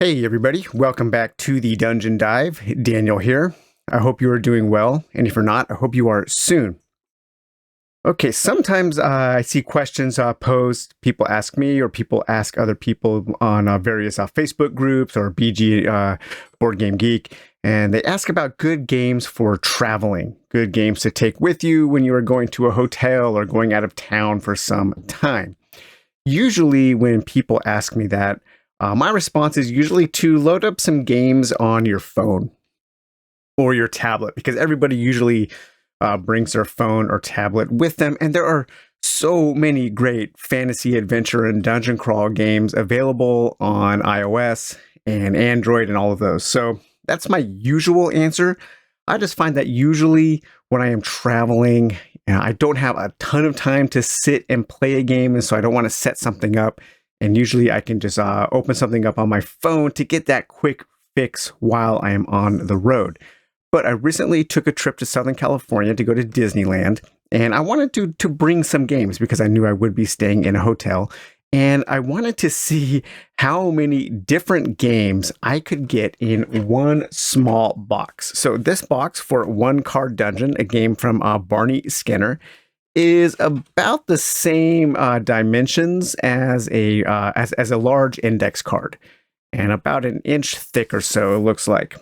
Hey everybody, welcome back to the Dungeon Dive. Daniel here. I hope you are doing well, and if you're not, I hope you are soon. Okay, sometimes I see questions posed, people ask me or people ask other people on various Facebook groups or BG Board Game Geek, and they ask about good games for traveling, good games to take with you when you are going to a hotel or going out of town for some time. Usually when people ask me that, my response is usually to load up some games on your phone or your tablet because everybody usually brings their phone or tablet with them. And there are so many great fantasy, adventure, and dungeon crawl games available on iOS and Android and all of those. So that's my usual answer. I just find that usually when I am traveling, I don't have a ton of time to sit and play a game, and so I don't want to set something up. And usually I can just open something up on my phone to get that quick fix while I am on the road. But I recently took a trip to Southern California to go to Disneyland, and I wanted to bring some games because I knew I would be staying in a hotel. And I wanted to see how many different games I could get in one small box. So this box for One Card Dungeon, a game from Barney Skinner, is about the same dimensions as a large index card, and about an inch thick or so, it looks like.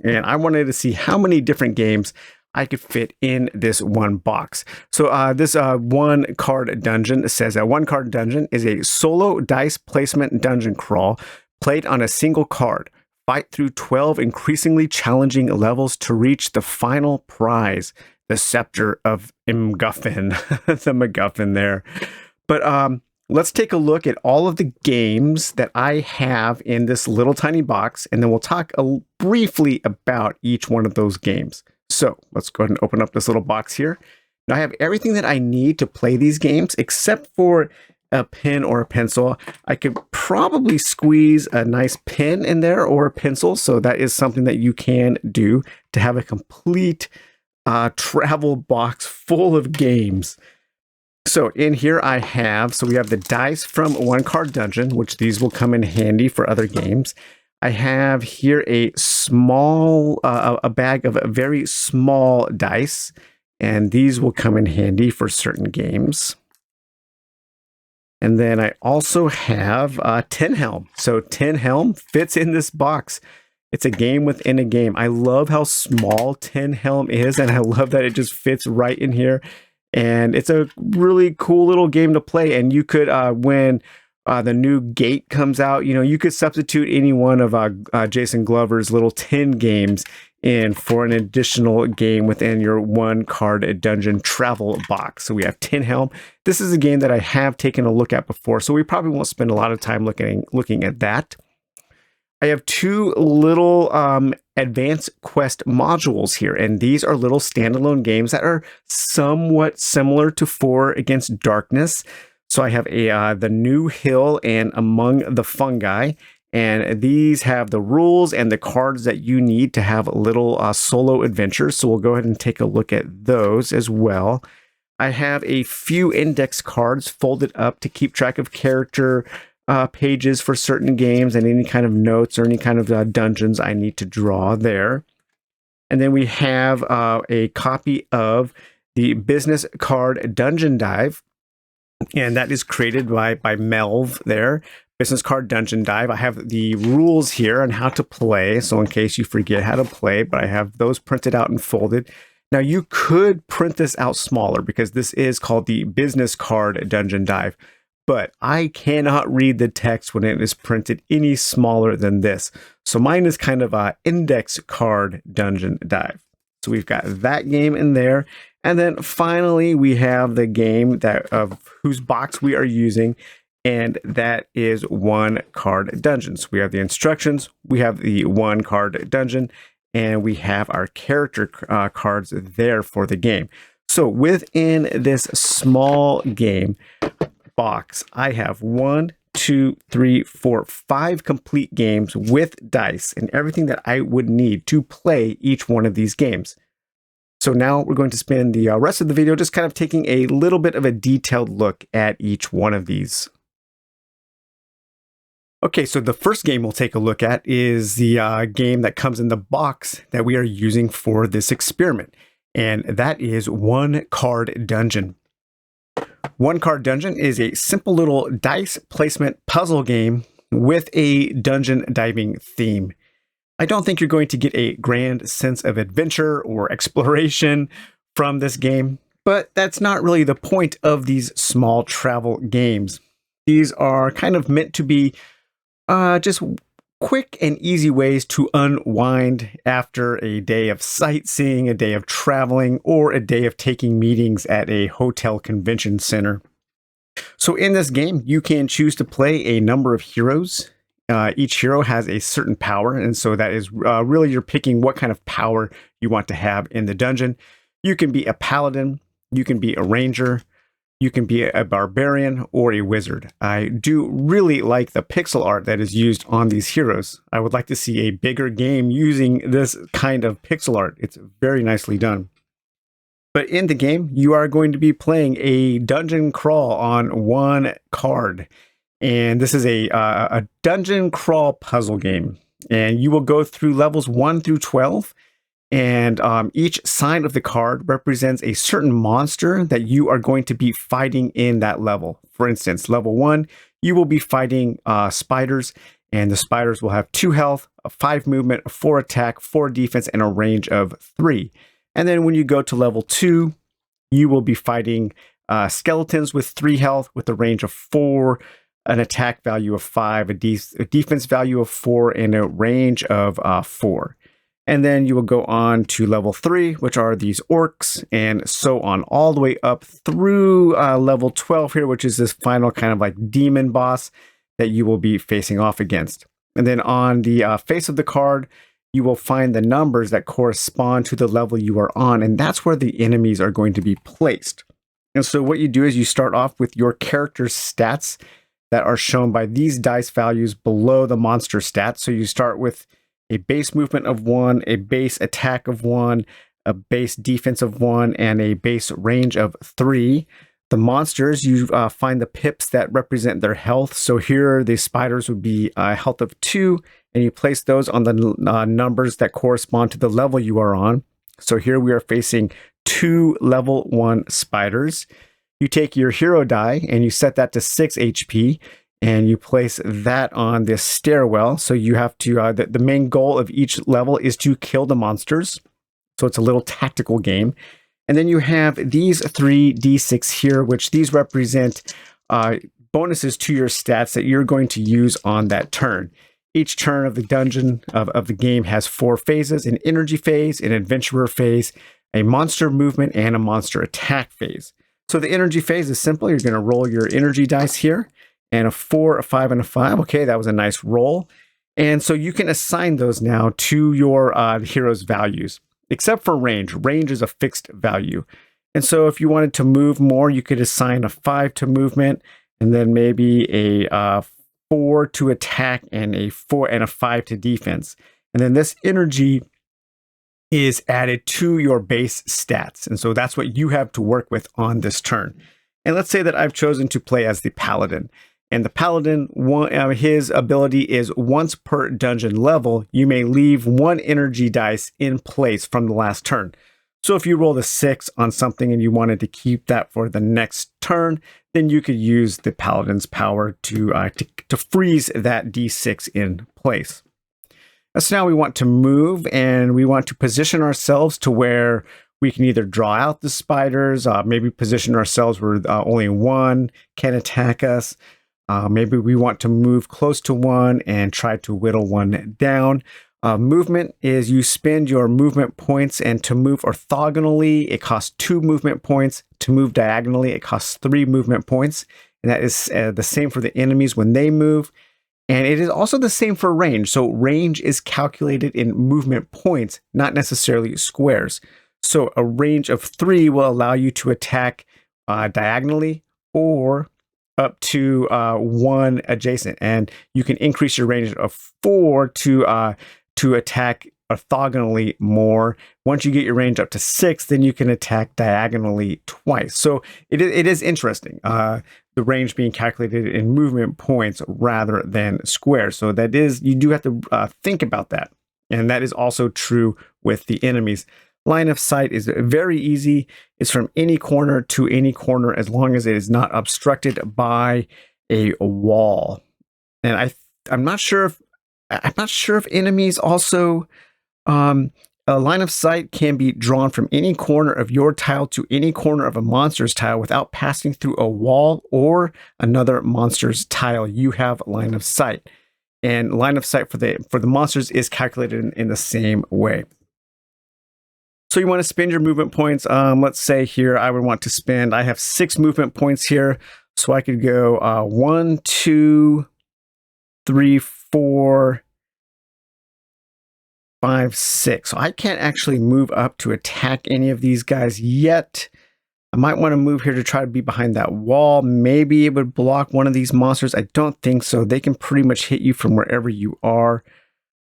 And I wanted to see how many different games I could fit in this one box. So this One Card Dungeon says that One Card Dungeon is a solo dice placement dungeon crawl played on a single card. Fight through 12 increasingly challenging levels to reach the final prize, the Scepter of MacGuffin, the MacGuffin there. But let's take a look at all of the games that I have in this little tiny box, and then we'll talk briefly about each one of those games. So let's go ahead and open up this little box here. Now I have everything that I need to play these games except for a pen or a pencil. I could probably squeeze a nice pen in there or a pencil, so that is something that you can do to have a complete travel box full of games. So in here we have the dice from One Card Dungeon, which these will come in handy for other games. I have here a bag of very small dice, and these will come in handy for certain games. And then I also have Tin Helm. So Tin Helm fits in this box. It's a game within a game. I love how small Tin Helm is, and I love that it just fits right in here. And it's a really cool little game to play. And you could, when the new gate comes out, you could substitute any one of Jason Glover's little tin games in for an additional game within your One Card Dungeon travel box. So we have Tin Helm. This is a game that I have taken a look at before, so we probably won't spend a lot of time looking at that. I have two little advanced quest modules here, and these are little standalone games that are somewhat similar to 4 Against Darkness. So I have the New Hill and Among the Fungi, and these have the rules and the cards that you need to have little solo adventures. So we'll go ahead and take a look at those as well. I have a few index cards folded up to keep track of character pages for certain games and any kind of notes or any kind of dungeons I need to draw there. And then we have a copy of the business card Dungeon Dive, and that is created by Melv there. Business card Dungeon Dive. I have the rules here on how to play, so in case you forget how to play, but I have those printed out and folded. Now you could print this out smaller because this is called the Business Card Dungeon Dive, but I cannot read the text when it is printed any smaller than this. So mine is kind of a index card Dungeon Dive. So we've got that game in there. And then finally, we have the game of whose box we are using, and that is One Card Dungeon. So we have the instructions, we have the One Card Dungeon, and we have our character cards there for the game. So within this small game box, I have 1, 2, 3, 4, 5 complete games with dice and everything that I would need to play each one of these games. So now we're going to spend the rest of the video just kind of taking a little bit of a detailed look at each one of these. Okay, so the first game we'll take a look at is the game that comes in the box that we are using for this experiment, and that is One Card Dungeon. One Card Dungeon is a simple little dice placement puzzle game with a dungeon diving theme. I don't think you're going to get a grand sense of adventure or exploration from this game, but that's not really the point of these small travel games. These are kind of meant to be just quick and easy ways to unwind after a day of sightseeing, a day of traveling, or a day of taking meetings at a hotel convention center. So in this game, you can choose to play a number of heroes. Each hero has a certain power, and so that is really you're picking what kind of power you want to have in the dungeon. You can be a paladin, you can be a ranger, you can be a barbarian, or a wizard. I do really like the pixel art that is used on these heroes. I would like to see a bigger game using this kind of pixel art. It's very nicely done. But in the game, you are going to be playing a dungeon crawl on one card. And this is a dungeon crawl puzzle game. And you will go through levels 1 through 12. And each side of the card represents a certain monster that you are going to be fighting in that level. For instance, level 1, you will be fighting spiders. And the spiders will have 2 health, 5 movement, 4 attack, 4 defense, and a range of 3. And then when you go to level 2, you will be fighting skeletons with 3 health, with a range of 4, an attack value of 5, a defense value of 4, and a range of 4. And then you will go on to level 3, which are these orcs, and so on, all the way up through level 12 here, which is this final kind of like demon boss that you will be facing off against. And then on the face of the card, you will find the numbers that correspond to the level you are on, and that's where the enemies are going to be placed. And so what you do is you start off with your character's stats that are shown by these dice values below the monster stats. So you start with a base movement of 1, a base attack of 1, a base defense of 1, and a base range of 3. The monsters, you find the pips that represent their health. So here the spiders would be a health of 2, and you place those on the numbers that correspond to the level you are on. So here we are facing 2 level 1 spiders. You take your hero die and you set that to 6 HP, and you place that on this stairwell. So you have to, the main goal of each level is to kill the monsters. So it's a little tactical game. And then you have these 3 D6 here, which these represent bonuses to your stats that you're going to use on that turn. Each turn of the dungeon of the game has 4 phases: an energy phase, an adventurer phase, a monster movement, and a monster attack phase. So the energy phase is simple. You're going to roll your energy dice here, and a 4, a 5, and a 5. Okay, that was a nice roll. And so you can assign those now to your hero's values, except for range. Range is a fixed value. And so if you wanted to move more, you could assign a 5 to movement, and then maybe a 4 to attack, and a 4 and a 5 to defense. And then this energy is added to your base stats. And so that's what you have to work with on this turn. And let's say that I've chosen to play as the paladin. And the paladin, his ability is once per dungeon level, you may leave 1 energy dice in place from the last turn. So if you rolled a 6 on something and you wanted to keep that for the next turn, then you could use the paladin's power to freeze that D6 in place. So now we want to move, and we want to position ourselves to where we can either draw out the spiders, maybe position ourselves where only 1 can attack us. Maybe we want to move close to 1 and try to whittle 1 down. Movement is you spend your movement points, and to move orthogonally, it costs 2 movement points. To move diagonally, it costs 3 movement points. And that is the same for the enemies when they move. And it is also the same for range. So range is calculated in movement points, not necessarily squares. So a range of 3 will allow you to attack diagonally or up to 1 adjacent. And you can increase your range of 4 to attack orthogonally more. Once you get your range up to 6, then you can attack diagonally twice. So it is interesting. The range being calculated in movement points rather than squares. So that is, you do have to think about that. And that is also true with the enemies. Line of sight is very easy. It's from any corner to any corner as long as it is not obstructed by a wall. And I'm not sure if enemies also a line of sight can be drawn from any corner of your tile to any corner of a monster's tile without passing through a wall or another monster's tile. You have line of sight, and line of sight for the monsters is calculated in the same way. So you want to spend your movement points. Let's say here I would want to spend. I have 6 movement points here, so I could go 1, 2, 3, 4, 5, 6. So I can't actually move up to attack any of these guys yet. I might want to move here to try to be behind that wall. Maybe it would block one of these monsters. I don't think so. They can pretty much hit you from wherever you are.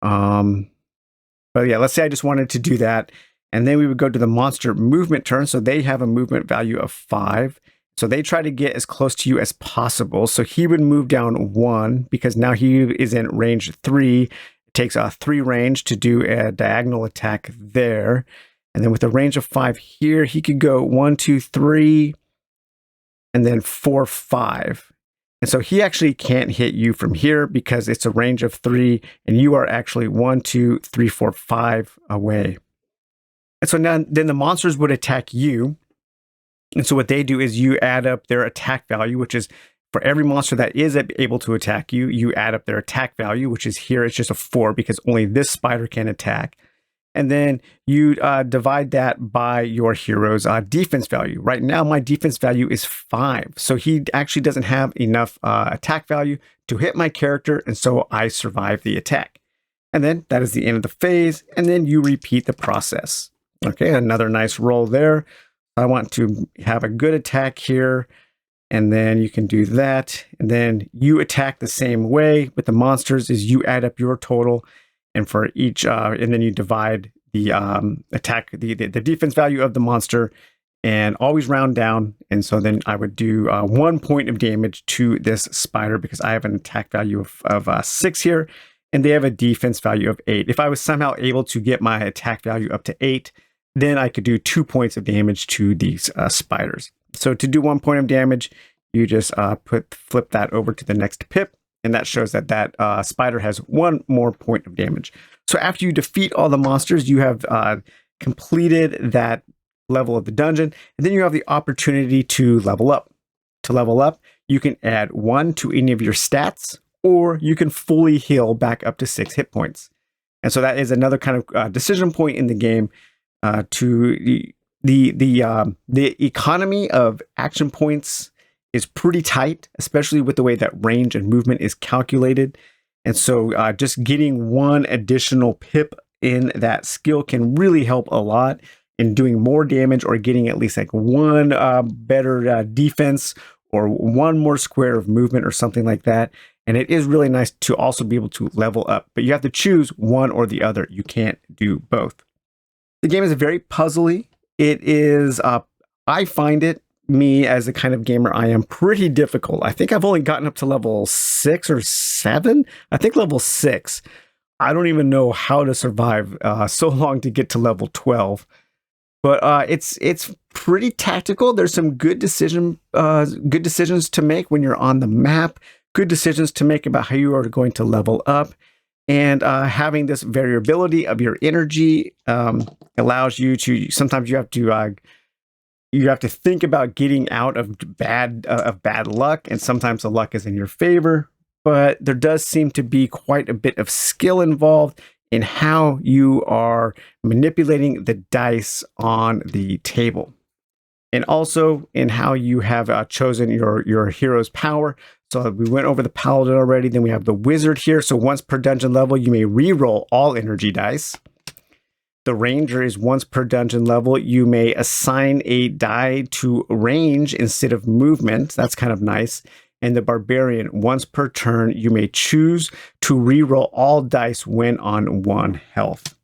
But yeah, let's say I just wanted to do that. And then we would go to the monster movement turn. So they have a movement value of 5. So they try to get as close to you as possible. So he would move down 1 because now he is in range 3. It takes a 3 range to do a diagonal attack there. And then with a range of 5 here, he could go 1, 2, 3, and then 4, 5. And so he actually can't hit you from here because it's a range of 3, and you are actually 1, 2, 3, 4, 5 away. And so now then the monsters would attack you. And so what they do is you add up their attack value, which is for every monster that is able to attack you, you add up their attack value, which is here, it's just a 4 because only this spider can attack. And then you divide that by your hero's defense value. Right now, my defense value is 5. So he actually doesn't have enough attack value to hit my character. And so I survive the attack. And then that is the end of the phase. And then you repeat the process. Okay, another nice roll there. I want to have a good attack here. And then you can do that. And then you attack the same way with the monsters is you add up your total. And for each, and then you divide the attack, the defense value of the monster, and always round down. And so then I would do 1 point of damage to this spider because I have an attack value of 6 here, and they have a defense value of 8. If I was somehow able to get my attack value up to 8, then I could do 2 points of damage to these spiders. So to do 1 point of damage, you just flip that over to the next pip. And that shows that that spider has 1 more point of damage. So after you defeat all the monsters, you have completed that level of the dungeon. And then you have the opportunity to level up. To level up, you can add 1 to any of your stats, or you can fully heal back up to 6 hit points. And so that is another kind of decision point in the game. To the economy of action points is pretty tight, especially with the way that range and movement is calculated. And so just getting 1 additional pip in that skill can really help a lot in doing more damage or getting at least like 1 better defense or 1 more square of movement or something like that. And it is really nice to also be able to level up, but you have to choose one or the other. You can't do both. The game is very puzzly. It is, I find it, me as the kind of gamer I am, pretty difficult. I think I've only gotten up to level 6 or 7. I think level 6. I don't even know how to survive so long to get to level 12. But it's pretty tactical. There's some good decisions to make when you're on the map. Good decisions to make about how you are going to level up. And having this variability of your energy allows you to, sometimes you have to think about getting out of bad luck, and sometimes the luck is in your favor. But there does seem to be quite a bit of skill involved in how you are manipulating the dice on the table, and also in how you have chosen your hero's power. So we went over the paladin already. Then we have the wizard here. So once per dungeon level, you may re-roll all energy dice. The ranger is once per dungeon level. You may assign a die to range instead of movement. That's kind of nice. And the barbarian, once per turn, you may choose to re-roll all dice when on 1 health.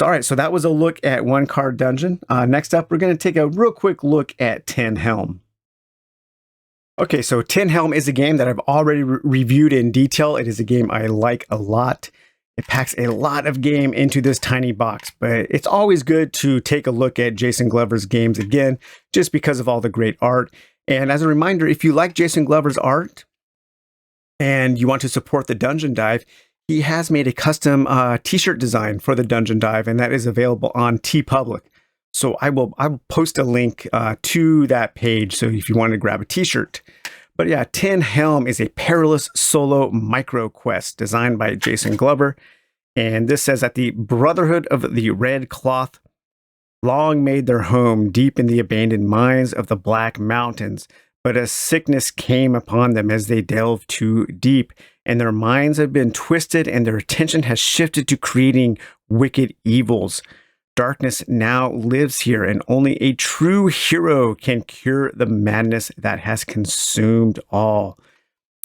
All right, so that was a look at One Card Dungeon. Next up, we're going to take a real quick look at Tin Helm. Okay, so Tin Helm is a game that I've already reviewed in detail. It is a game I like a lot. It packs a lot of game into this tiny box, but it's always good to take a look at Jason Glover's games again, just because of all the great art. And as a reminder, if you like Jason Glover's art and you want to support the Dungeon Dive, he has made a custom t-shirt design for the Dungeon Dive, and that is available on TeePublic. So I will post a link to that page, so if you want to grab a t-shirt. But yeah, Tin Helm is a perilous solo micro quest designed by Jason Glover. And this says that the Brotherhood of the Red Cloth long made their home deep in the abandoned mines of the Black Mountains. But a sickness came upon them as they delved too deep, and their minds have been twisted and their attention has shifted to creating wicked evils. Darkness now lives here, and only a true hero can cure the madness that has consumed all.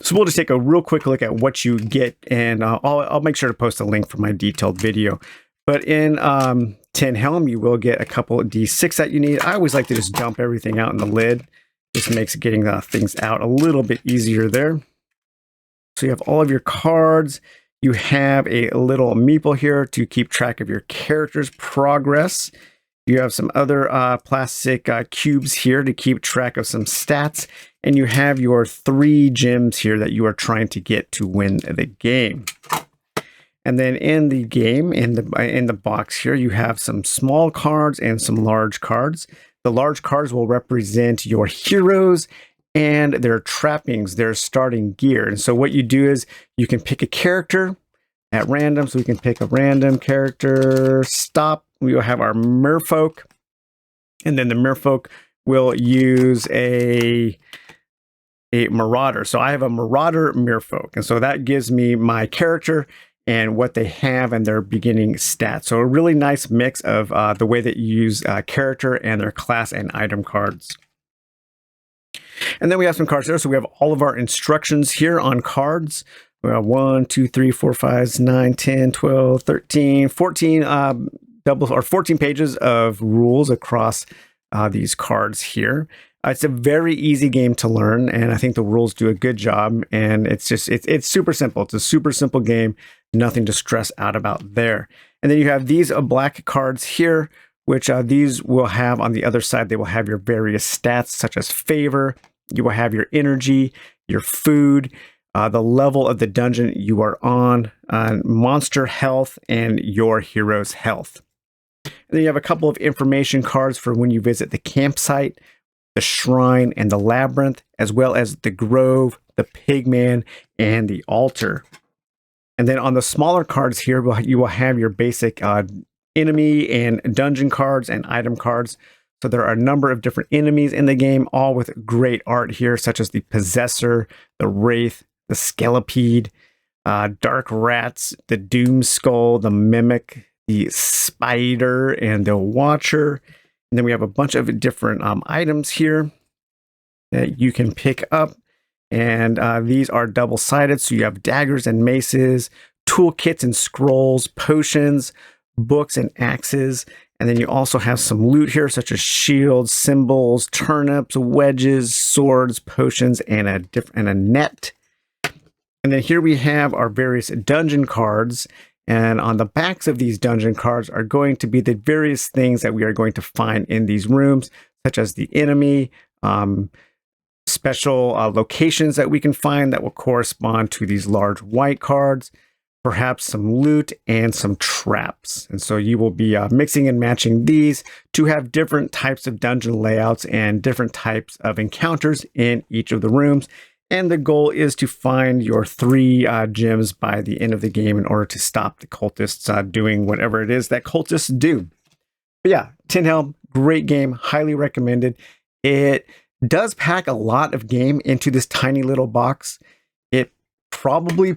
So we'll just take a real quick look at what you get, and I'll make sure to post a link for my detailed video. But in Tin Helm, you will get a couple of D6 that you need. I always like to just dump everything out in the lid. This makes getting things out a little bit easier there. So you have all of your cards. You have a little meeple here to keep track of your character's progress. You have some other plastic cubes here to keep track of some stats. And you have your 3 gems here that you are trying to get to win the game. And then in the game, in the box here, you have some small cards and some large cards. The large cards will represent your heroes and their trappings, their starting gear. And so what you do is you can pick a character at random. So we can pick a random character. Stop. We will have our merfolk. And then the merfolk will use a marauder. So I have a marauder merfolk. And so that gives me my character and what they have and their beginning stats. So a really nice mix of the way that you use character and their class and item cards. And then we have some cards there. So we have all of our instructions here on cards. We have 1, 2, 3, 4, 5, 9, 10, 12, 13, 14 14 pages of rules across these cards here. It's a very easy game to learn, and I think the rules do a good job. And it's super simple. It's a super simple game. Nothing to stress out about there. And then you have these black cards here, which these will have on the other side. They will have your various stats, such as favor. You will have your energy, your food, the level of the dungeon you are on, monster health, and your hero's health. And then you have a couple of information cards for when you visit the campsite, the shrine, and the labyrinth, as well as the grove, the pigman, and the altar. And then on the smaller cards here, you will have your basic enemy and dungeon cards and item cards. So there are a number of different enemies in the game, all with great art here, such as the Possessor, the Wraith, the Skelipede, Dark Rats, the Doom Skull, the Mimic, the Spider, and the Watcher. And then we have a bunch of different items here that you can pick up. And these are double-sided, so you have daggers and maces, toolkits and scrolls, potions, books and axes. And then you also have some loot here, such as shields, symbols, turnips, wedges, swords, potions, and a net. And then here we have our various dungeon cards. And on the backs of these dungeon cards are going to be the various things that we are going to find in these rooms, such as the enemy, special locations that we can find that will correspond to these large white cards, perhaps some loot and some traps. And so you will be mixing and matching these to have different types of dungeon layouts and different types of encounters in each of the rooms. And the goal is to find your 3 gems by the end of the game in order to stop the cultists doing whatever it is that cultists do. But yeah, Tin Helm, great game, highly recommended. It does pack a lot of game into this tiny little box. It probably,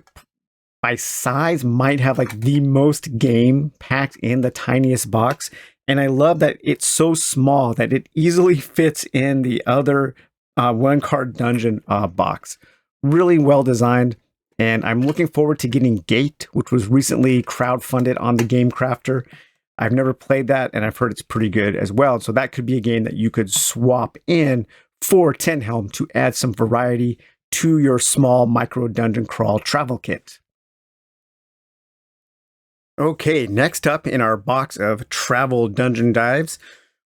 by size, might have like the most game packed in the tiniest box. And I love that it's so small that it easily fits in the other one card dungeon box. Really well designed. And I'm looking forward to getting Gate, which was recently crowdfunded on the Game Crafter. I've never played that, and I've heard it's pretty good as well. So that could be a game that you could swap in for Tin Helm to add some variety to your small micro dungeon crawl travel kit. Okay, next up in our box of travel dungeon dives,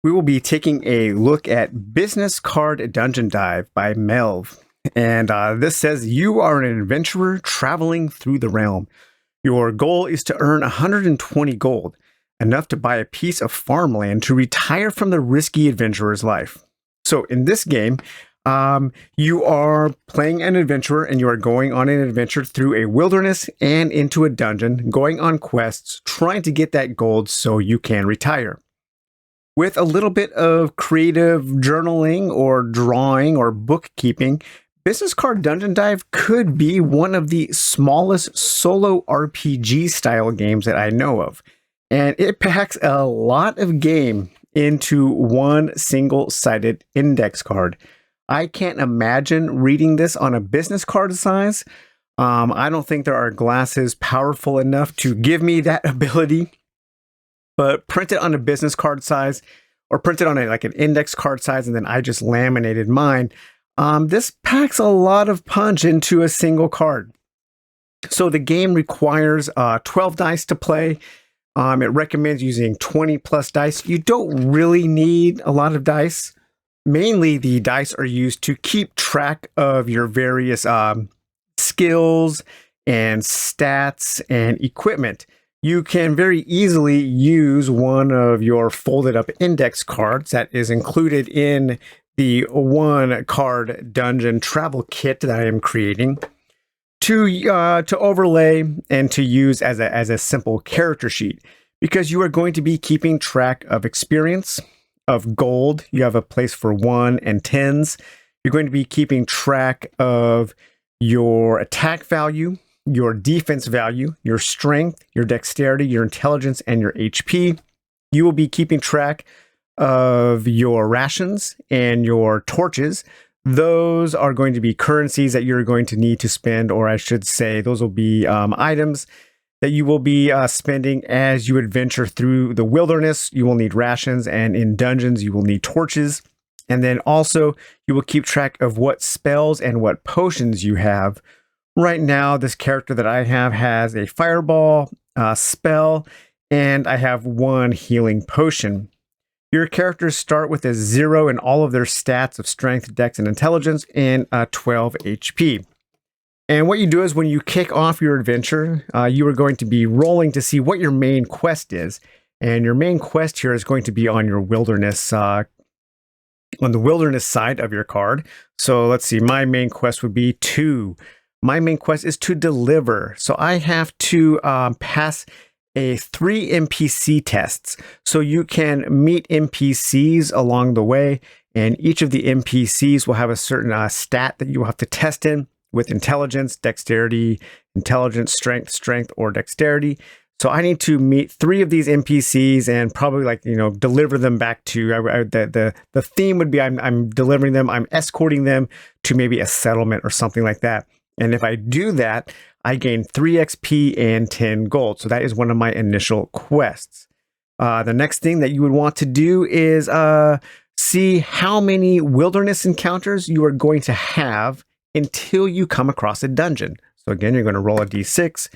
we will be taking a look at Business Card Dungeon Dive by Melv. And this says you are an adventurer traveling through the realm. Your goal is to earn 120 gold, enough to buy a piece of farmland to retire from the risky adventurer's life. So in this game, you are playing an adventurer and you are going on an adventure through a wilderness and into a dungeon, going on quests, trying to get that gold so you can retire. With a little bit of creative journaling or drawing or bookkeeping, Business Card Dungeon Dive could be one of the smallest solo RPG style games that I know of. And it packs a lot of game into one single-sided index card. I can't imagine reading this on a business card size. I don't think there are glasses powerful enough to give me that ability. But print it on a business card size or print it on an index card size, and then I just laminated mine. This packs a lot of punch into a single card. So the game requires 12 dice to play. It recommends using 20 plus dice. You don't really need a lot of dice. Mainly the dice are used to keep track of your various skills and stats and equipment. You can very easily use one of your folded up index cards that is included in the one card dungeon travel kit that I am creating to overlay and to use as a simple character sheet, because you are going to be keeping track of experience, of gold. You have a place for 1 and 10s. You're going to be keeping track of your attack value, your defense value, your strength, your dexterity, your intelligence, and your HP. You will be keeping track of your rations and your torches. Those are going to be currencies that you're going to need to spend, or I should say, those will be items that you will be spending as you adventure through the wilderness. You will need rations, and in dungeons, you will need torches. And then also, you will keep track of what spells and what potions you have. Right now, this character that I have has a fireball spell, and I have 1 healing potion. Your characters start with a 0 in all of their stats of strength, dex, and intelligence, and 12 HP. And what you do is when you kick off your adventure, you are going to be rolling to see what your main quest is. And your main quest here is going to be on your wilderness, on the wilderness side of your card. So let's see, my main quest would be 2. My main quest is to deliver. So I have to pass 3 NPC tests. So you can meet NPCs along the way, and each of the NPCs will have a certain stat that you will have to test in with intelligence, dexterity, intelligence, strength, or dexterity. So I need to meet 3 of these NPCs and probably deliver them back to the theme would be I'm delivering them, I'm escorting them to maybe a settlement or something like that. And if I do that, I gain 3 XP and 10 gold. So that is one of my initial quests. The next thing that you would want to do is see how many wilderness encounters you are going to have until you come across a dungeon. So again, you're going to roll a d6,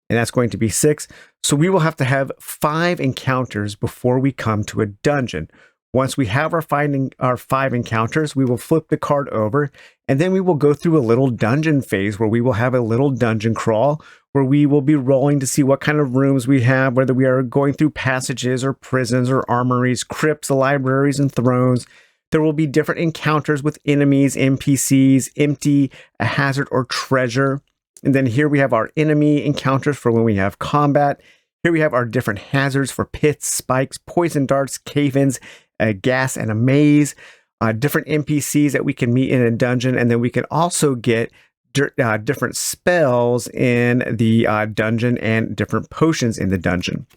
and that's going to be 6. So we will have to have 5 encounters before we come to a dungeon. Once we have our 5 encounters, we will flip the card over, and then we will go through a little dungeon phase where we will have a little dungeon crawl where we will be rolling to see what kind of rooms we have, whether we are going through passages or prisons or armories, crypts, libraries, and thrones. There will be different encounters with enemies, NPCs, empty, a hazard, or treasure. And then here we have our enemy encounters for when we have combat. Here we have our different hazards for pits, spikes, poison darts, cave-ins, a gas, and a maze. Different NPCs that we can meet in a dungeon. And then we can also get different spells in the dungeon and different potions in the dungeon.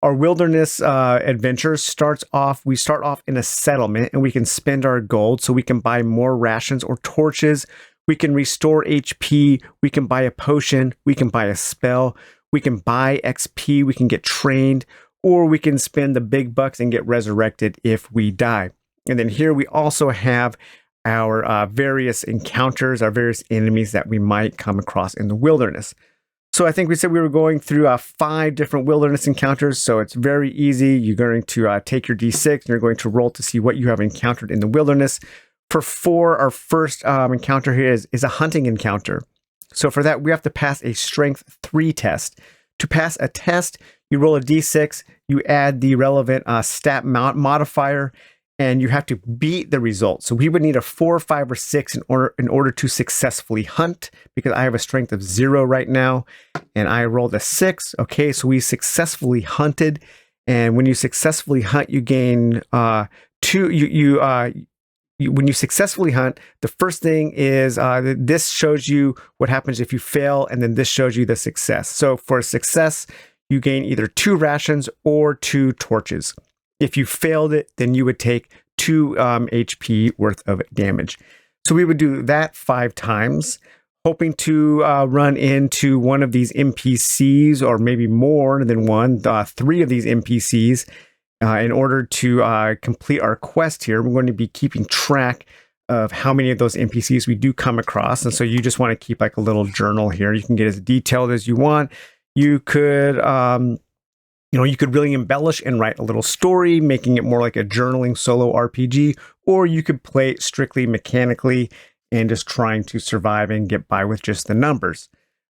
Our wilderness adventure we start off in a settlement, and we can spend our gold so we can buy more rations or torches. We can restore HP. We can buy a potion. We can buy a spell. We can buy XP. We can get trained. or we can spend the big bucks and get resurrected if we die. And then here we also have our various encounters, our various enemies that we might come across in the wilderness. So I think we said we were going through 5 different wilderness encounters. So it's very easy. You're going to take your D6 and you're going to roll to see what you have encountered in the wilderness. For 4, our first encounter here is a hunting encounter. So for that, we have to pass a strength 3 test. To pass a test, you roll a D6, you add the relevant stat modifier, and you have to beat the result. So we would need a 4, 5, or 6 in order to successfully hunt, because I have a strength of 0 right now, and I rolled a 6. Okay, so we successfully hunted, and when you successfully hunt, you gain 2. When you successfully hunt, the first thing is this shows you what happens if you fail, and then this shows you the success. So for success, you gain either 2 rations or 2 torches. If you failed it, then you would take 2 HP worth of damage. So we would do that 5 times, hoping to run into one of these NPCs, or maybe more than one, 3 of these NPCs. In order to complete our quest here, we're going to be keeping track of how many of those NPCs we do come across. And so you just want to keep like a little journal here. You can get as detailed as you want. You could, you could really embellish and write a little story, making it more like a journaling solo RPG, or you could play strictly mechanically and just trying to survive and get by with just the numbers.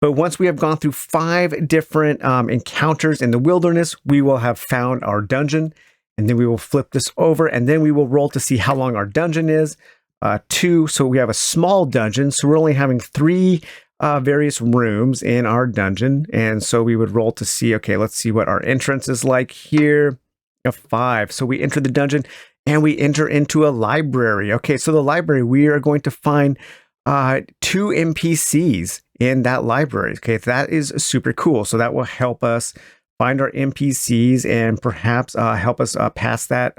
But once we have gone through 5 different encounters in the wilderness, we will have found our dungeon, and then we will flip this over, and then we will roll to see how long our dungeon is. 2, so we have a small dungeon, so we're only having 3 various rooms in our dungeon, and so we would roll to see, okay, let's see what our entrance is like here. A 5, so we enter the dungeon, and we enter into a library. Okay, so the library, we are going to find 2 NPCs in that library. Okay, that is super cool. So that will help us find our NPCs and perhaps help us pass that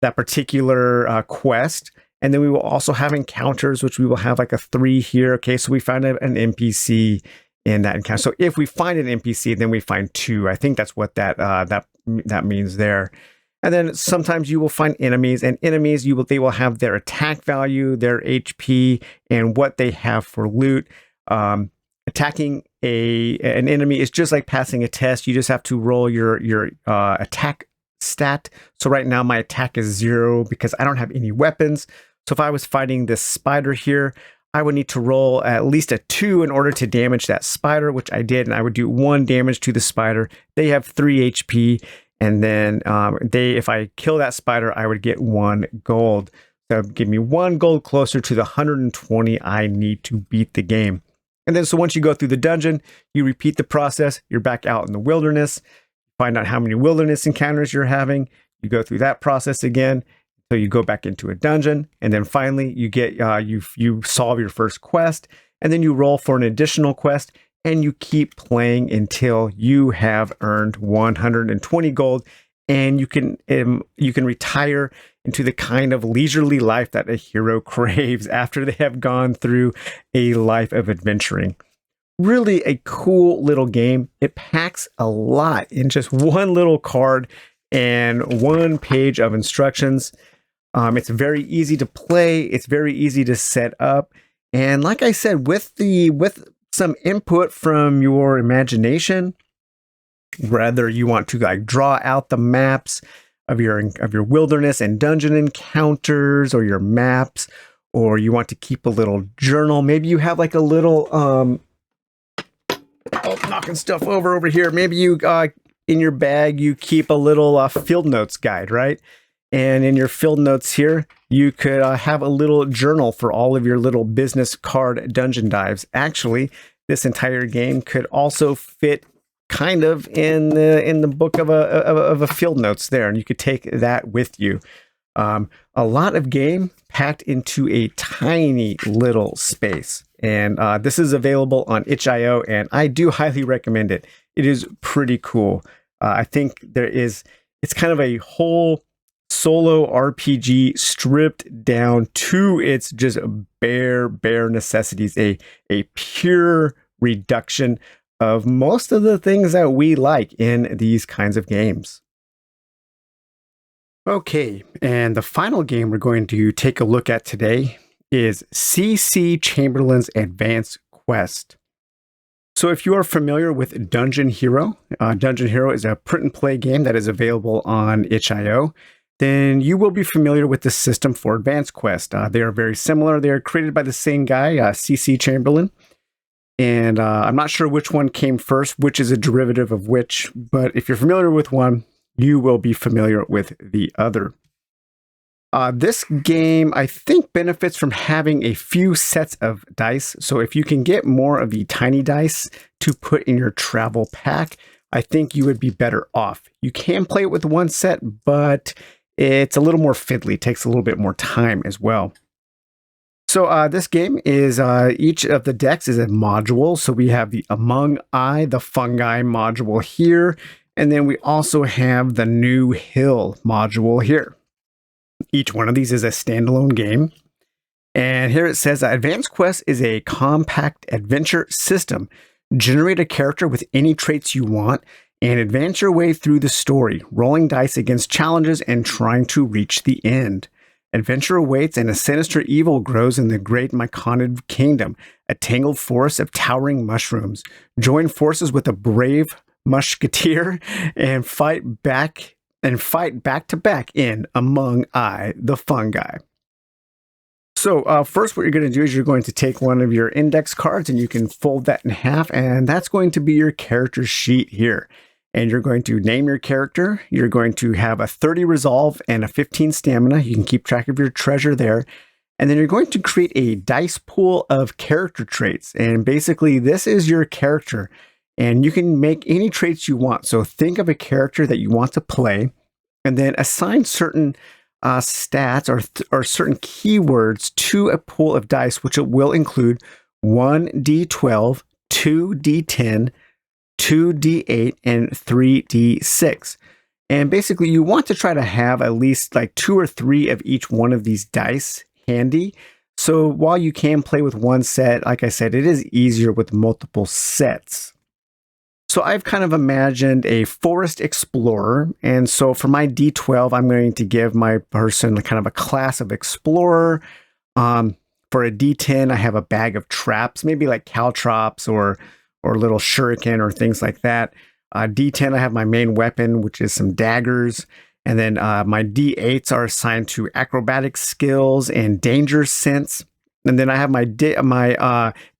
particular quest. And then we will also have encounters, which we will have like a 3 here. Okay, so we find an NPC in that encounter. So if we find an NPC, then we find 2. I think that's what that means there. And then sometimes you will find enemies, and enemies they will have their attack value, their HP, and what they have for loot. Attacking an enemy is just like passing a test. You just have to roll your attack stat. So right now my attack is 0 because I don't have any weapons. So if I was fighting this spider here, I would need to roll at least a 2 in order to damage that spider, which I did, and I would do 1 damage to the spider. They have 3 HP. And then if I kill that spider, I would get 1 gold. So give me 1 gold closer to the 120 I need to beat the game. And then so once you go through the dungeon, you repeat the process. You're back out in the wilderness. Find out how many wilderness encounters you're having. You go through that process again. So you go back into a dungeon. And then finally you get you solve your first quest. And then you roll for an additional quest. And you keep playing until you have earned 120 gold, and you can retire into the kind of leisurely life that a hero craves after they have gone through a life of adventuring. Really a cool little game. It packs a lot in just 1 little card and 1 page of instructions. It's very easy to play. It's very easy to set up, and like I said, with some input from your imagination, whether you want to like draw out the maps of your wilderness and dungeon encounters, or your maps, or you want to keep a little journal. Maybe you have like a little knocking stuff over here. Maybe you in your bag you keep a little field notes guide, right? And in your field notes here, you could have a little journal for all of your little business card dungeon dives. Actually, this entire game could also fit kind of in the book of a field notes there, and you could take that with you. A lot of game packed into a tiny little space, and this is available on itch.io, and I do highly recommend it. It is pretty cool. I think it's kind of a whole solo RPG stripped down to its just bare necessities, a pure reduction of most of the things that we like in these kinds of games. Okay, and the final game we're going to take a look at today is C.C. Chamberlain's Advanced Quest. So if you are familiar with Dungeon Hero, Dungeon Hero is a print and play game that is available on itch.io, then you will be familiar with the system for Advanced Quest. They are very similar. They are created by the same guy, C.C. Chamberlain. And I'm not sure which one came first, which is a derivative of which, but if you're familiar with one, you will be familiar with the other. This game, I think, benefits from having a few sets of dice. So if you can get more of the tiny dice to put in your travel pack, I think you would be better off. You can play it with one set, but it's a little more fiddly. It takes a little bit more time as well. So this game is, each of the decks is a module. So we have the Among I, the Fungi module here, and then we also have the New Hill module here. Each one of these is a standalone game. And here it says, Advanced Quest is a compact adventure system. Generate a character with any traits you want and advance your way through the story, rolling dice against challenges and trying to reach the end. Adventure awaits and a sinister evil grows in the great Myconid kingdom, a tangled forest of towering mushrooms. Join forces with a brave musketeer and fight back to back in Among I, the Fungi. So first what you're going to do is you're going to take one of your index cards and you can fold that in half, and that's going to be your character sheet here. And you're going to name your character. You're going to have a 30 resolve and a 15 stamina. You can keep track of your treasure there. And then you're going to create a dice pool of character traits. And basically this is your character. And you can make any traits you want. So think of a character that you want to play and then assign certain stats or certain keywords to a pool of dice, which it will include 1d12, 2d10, 2d8, and 3d6. And basically you want to try to have at least like 2 or 3 of each one of these dice handy. So while you can play with one set, like I said, it is easier with multiple sets. So I've kind of imagined a forest explorer. And so for my D12, I'm going to give my person kind of a class of explorer. For a D10, I have a bag of traps, maybe like caltrops or little shuriken or things like that. D10, I have my main weapon, which is some daggers. And then my D8s are assigned to acrobatic skills and danger sense. And then I have my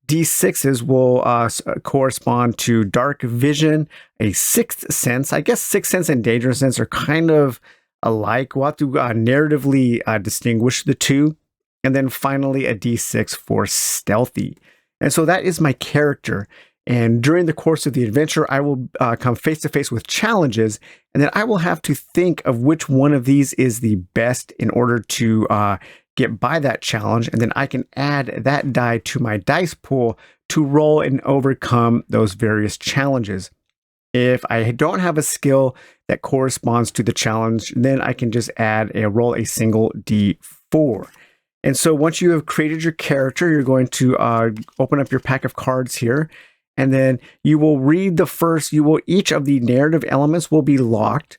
D6s will correspond to dark vision, a sixth sense. I guess sixth sense and danger sense are kind of alike. We'll have to narratively distinguish the two. And then finally a D6 for stealthy. And so that is my character. And during the course of the adventure, I will come face to face with challenges, and then I will have to think of which one of these is the best in order to get by that challenge. And then I can add that die to my dice pool to roll and overcome those various challenges. If I don't have a skill that corresponds to the challenge, then I can just roll a single D4. And so once you have created your character, you're going to open up your pack of cards here. And then you will read each of the narrative elements will be locked.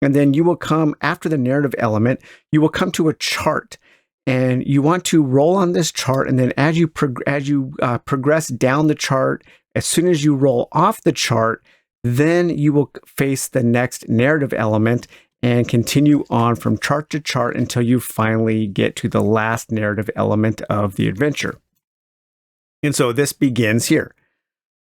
And then you will come after the narrative element, you will come to a chart. And you want to roll on this chart. And then as you progress down the chart, as soon as you roll off the chart, then you will face the next narrative element and continue on from chart to chart until you finally get to the last narrative element of the adventure. And so this begins here.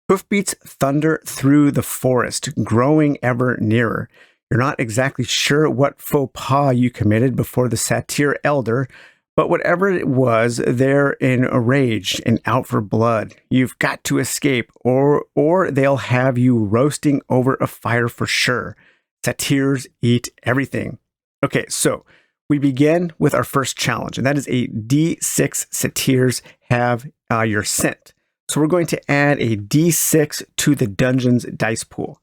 Hoofbeats thunder through the forest, growing ever nearer. You're not exactly sure what faux pas you committed before the satyr elder, but whatever it was, they're enraged and out for blood. You've got to escape, or they'll have you roasting over a fire for sure. Satyrs eat everything. Okay, so we begin with our first challenge, and that is a D6 satyrs have your scent. So we're going to add a D6 to the dungeon's dice pool.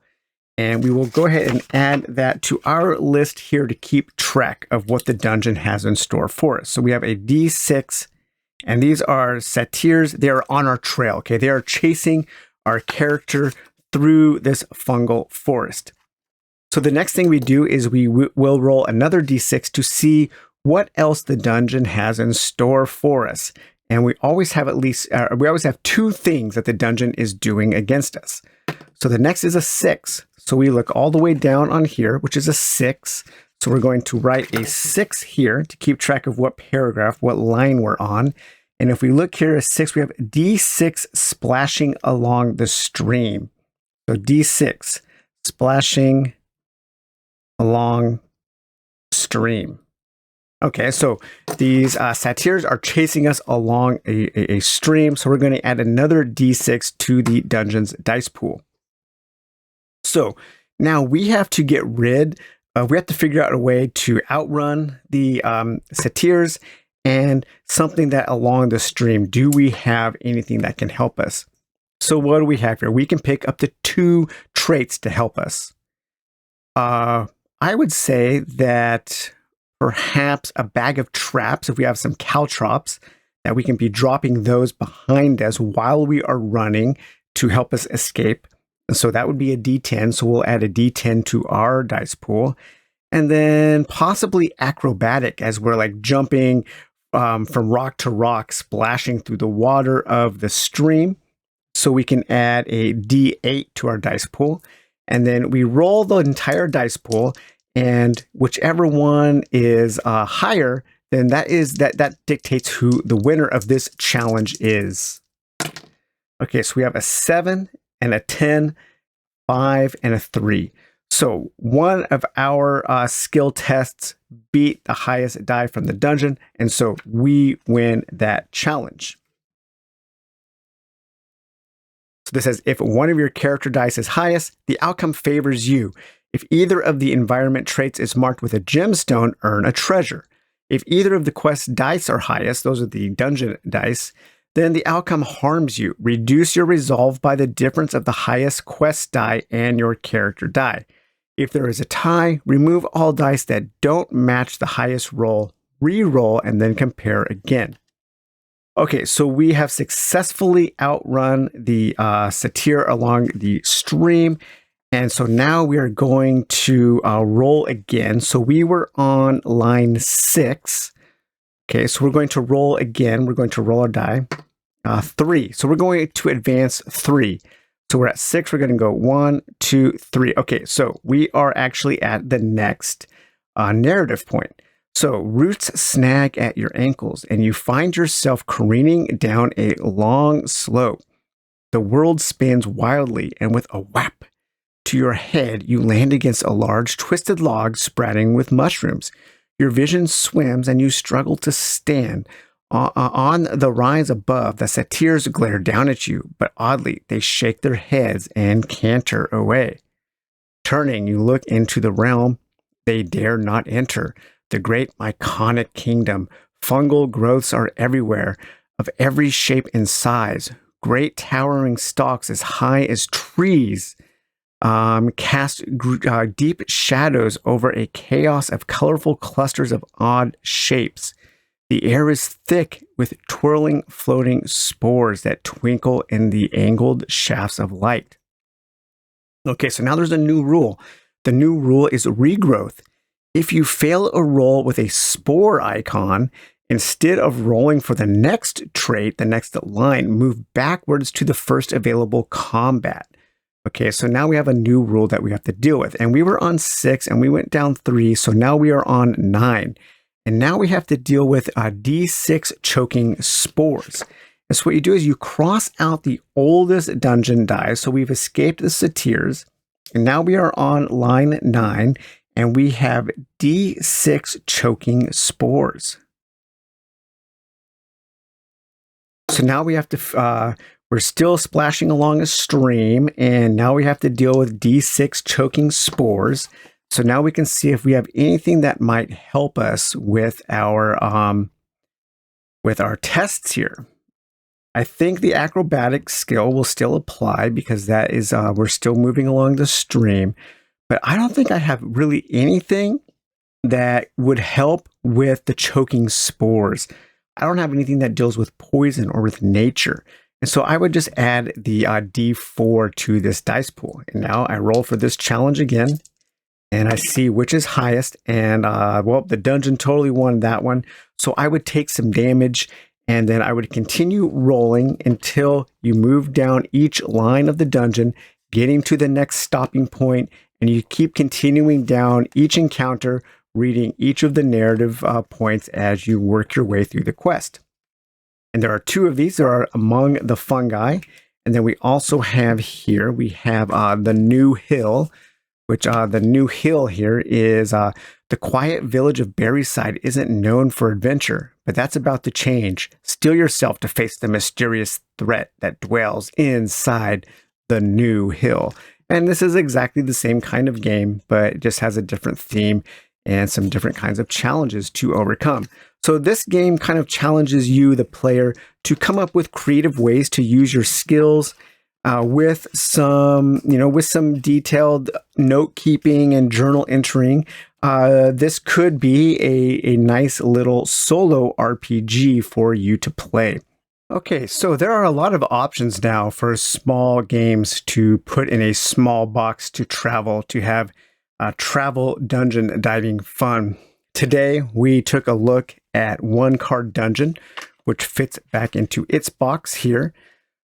And we will go ahead and add that to our list here to keep track of what the dungeon has in store for us. So we have a D6, and these are satyrs. They are on our trail, okay? They are chasing our character through this fungal forest. So the next thing we do is we will roll another d6 to see what else the dungeon has in store for us. And we always have two things that the dungeon is doing against us. So the next is a 6. So we look all the way down on here, which is a 6. So we're going to write a 6 here to keep track of what paragraph, what line we're on. And if we look here at 6, we have d6 splashing along the stream. So d6 splashing along stream. Okay, so these satyrs are chasing us along a stream, so we're going to add another d6 to the dungeon's dice pool. So now we have to we have to figure out a way to outrun the satyrs and something that along the stream. Do we have anything that can help us? So what do we have here? We can pick up to 2 traits to help us. I would say that perhaps a bag of traps, if we have some caltrops, that we can be dropping those behind us while we are running to help us escape. And so that would be a d10. So we'll add a d10 to our dice pool. And then possibly acrobatic, as we're like jumping from rock to rock, splashing through the water of the stream. So we can add a d8 to our dice pool. And then we roll the entire dice pool. And whichever one is higher, then that dictates who the winner of this challenge is. Okay, so we have a 7 and a 10, 5, and a 3. So one of our skill tests beat the highest die from the dungeon, and so we win that challenge. So this says, if one of your character dice is highest, the outcome favors you. If either of the environment traits is marked with a gemstone, earn a treasure. If either of the quest dice are highest, those are the dungeon dice, then the outcome harms you. Reduce your resolve by the difference of the highest quest die and your character die. If there is a tie, remove all dice that don't match the highest roll, re-roll, and then compare again. Okay, so we have successfully outrun the satyr along the stream. And so now we are going to roll again. So we were on line 6. Okay, so we're going to roll again. We're going to roll our die. 3. So we're going to advance 3. So we're at 6. We're going to go 1, 2, 3. Okay, so we are actually at the next narrative point. So roots snag at your ankles and you find yourself careening down a long slope. The world spins wildly, and with a whap to your head, you land against a large twisted log sprouting with mushrooms. Your vision swims and you struggle to stand. On the rise above, the satyrs glare down at you, but oddly, they shake their heads and canter away. Turning, you look into the realm they dare not enter. The great iconic kingdom. Fungal growths are everywhere, of every shape and size. Great towering stalks as high as trees cast deep shadows over a chaos of colorful clusters of odd shapes. The air is thick with twirling, floating spores that twinkle in the angled shafts of light. Okay, so now there's a new rule. The new rule is regrowth. If you fail a roll with a spore icon, instead of rolling for the next trait, the next line, move backwards to the first available combat. Okay, so now we have a new rule that we have to deal with. And we were on 6 and we went down 3, so now we are on 9. And now we have to deal with D6 choking spores. And so what you do is you cross out the oldest dungeon die. So we've escaped the satyrs. And now we are on line 9. And we have D6 choking spores. So now we have to, we're still splashing along a stream. And now we have to deal with D6 choking spores. So now we can see if we have anything that might help us with our tests here. I think the acrobatic skill will still apply because that is, we're still moving along the stream. But I don't think I have really anything that would help with the choking spores. I don't have anything that deals with poison or with nature. And so I would just add the D4 to this dice pool. And now I roll for this challenge again, and I see which is highest. And well, the dungeon totally won that one. So I would take some damage, and then I would continue rolling until you move down each line of the dungeon, getting to the next stopping point, and you keep continuing down each encounter, reading each of the narrative points as you work your way through the quest. And there are two of these. There are among the fungi. And then we also have here, we have the New Hill, which the New Hill here is the quiet village of Berryside isn't known for adventure, but that's about to change. Steel yourself to face the mysterious threat that dwells inside the New Hill. And this is exactly the same kind of game, but it just has a different theme and some different kinds of challenges to overcome. So this game kind of challenges you, the player, to come up with creative ways to use your skills with some detailed note keeping and journal entering. This could be a nice little solo RPG for you to play. Okay, so there are a lot of options now for small games to put in a small box to travel, to have travel dungeon diving fun. Today, we took a look at One Card Dungeon, which fits back into its box here.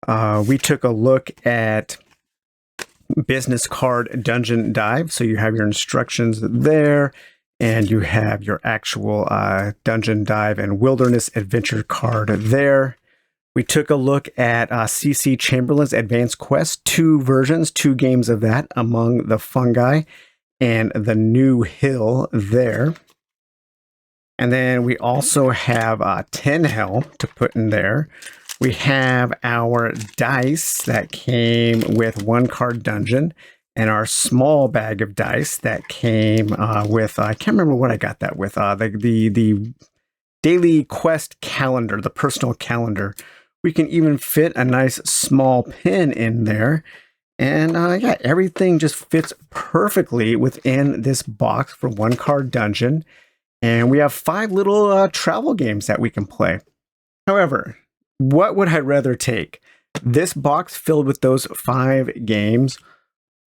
We took a look at Business Card Dungeon Dive. So you have your instructions there, and you have your actual Dungeon Dive and Wilderness Adventure card there. We took a look at CC Chamberlain's Advanced Quest, two games of that, Among the Fungi and the New Hill there. And then we also have Tin Helm to put in there. We have our dice that came with One Card Dungeon, and our small bag of dice that came with, I can't remember what I got that with, the daily quest calendar, the personal calendar. We can even fit a nice small pin in there. And yeah, everything just fits perfectly within this box for One Card Dungeon. And we have 5 little travel games that we can play. However, what would I rather take? This box filled with those 5 games,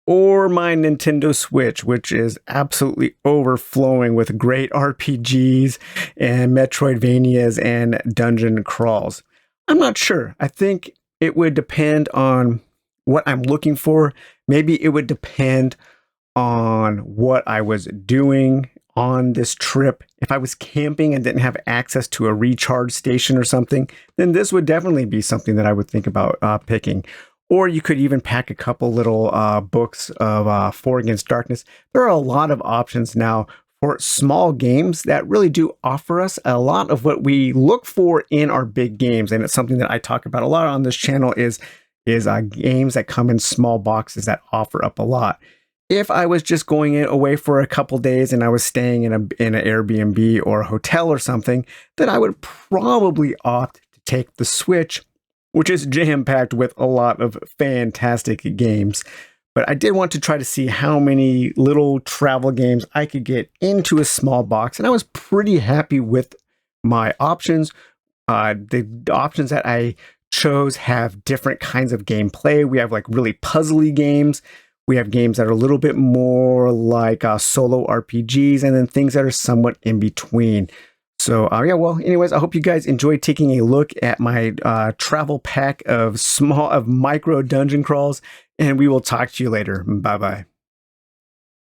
or my Nintendo Switch, which is absolutely overflowing with great RPGs and Metroidvanias and dungeon crawls? I'm not sure. I think it would depend on what I'm looking for. Maybe it would depend on what I was doing on this trip. If I was camping and didn't have access to a recharge station or something, then this would definitely be something that I would think about picking. Or you could even pack a couple little books of 4 Against Darkness. There are a lot of options now for small games that really do offer us a lot of what we look for in our big games. And it's something that I talk about a lot on this channel is games that come in small boxes that offer up a lot. If I was just going away for a couple days and I was staying in an Airbnb or a hotel or something, then I would probably opt to take the Switch, which is jam-packed with a lot of fantastic games. But I did want to try to see how many little travel games I could get into a small box, and I was pretty happy with my options. The options that I chose have different kinds of gameplay. We have like really puzzly games. We have games that are a little bit more like solo RPGs, and then things that are somewhat in between. So yeah, well, anyways, I hope you guys enjoyed taking a look at my travel pack of micro dungeon crawls, and we will talk to you later. Bye-bye.